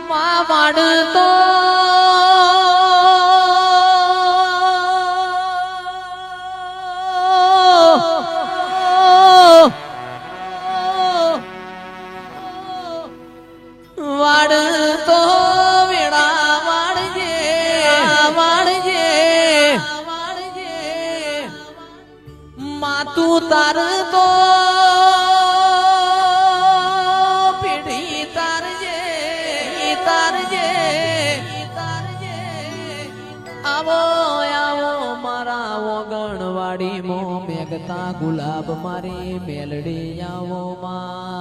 માં વાડતો વાડતો વેળા વાડજે વાડજે વાડજે માતું તારતો મેઘતા ગુલાબ મારી મેલડી આવો માં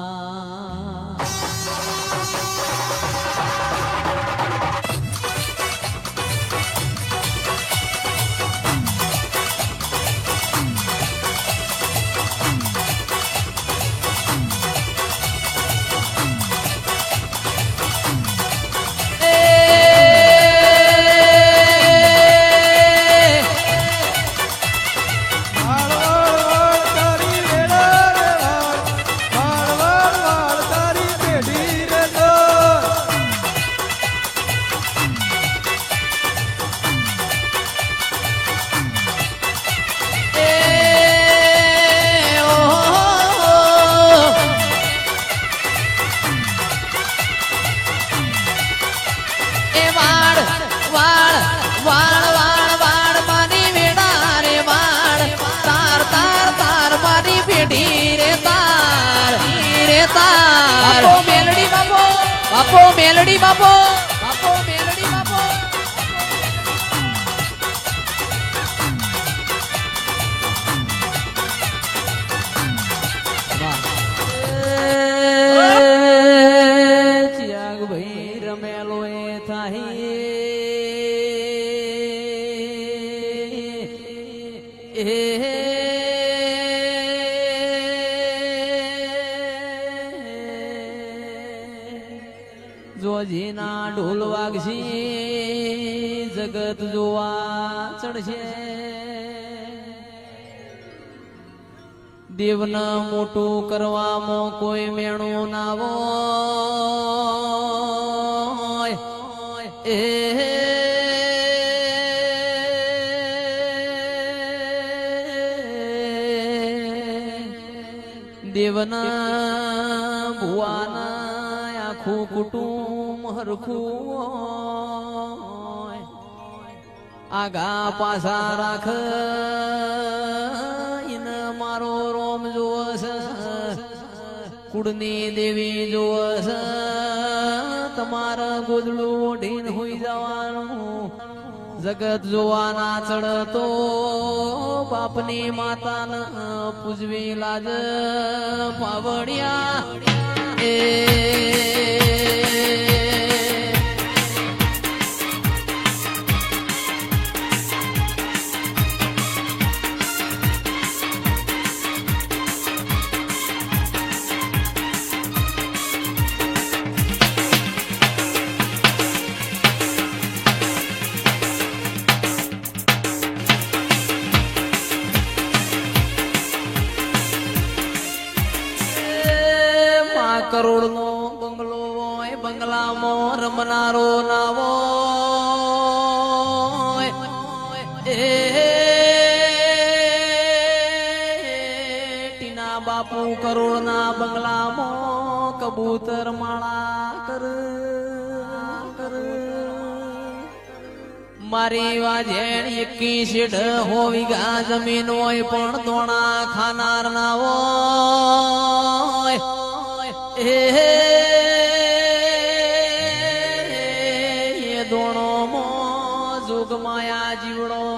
બાપો મેલડી બાપો બાપો મેલડી બાપો બાપો મેલડી બાપો ચિયાગ ભાઈ રમેલો એ થાહી જોજીના ઢોલ વાગશી જગત જોવા ચડશે દેવને મોટું કરવામાં કોઈ મેણું ના હોય દેવના ભુવાના આખું કુટુંબ હરખું આગા પાછા રાખ ઇને મારો રોમ જોવસ કુળની દેવી જોવસ તમારા ગોદડું ઓઢીને હોઈ જવાનું જગત જોવાના ચડતો બાપની માતાને પૂજવી લાજ પાવડિયા કરોડ નો બંગલો હોય બંગલામાં રમનારો નાવો ટીના બાપુ કરોડ ના બંગલામાં કબૂતર માળા કર મારી વાજેણ એકી શેઢ હોવી ગા જમીન હોય પણ દોણા ખાનાર ના હોય એ દોણો મો જોગ માયા જીવડો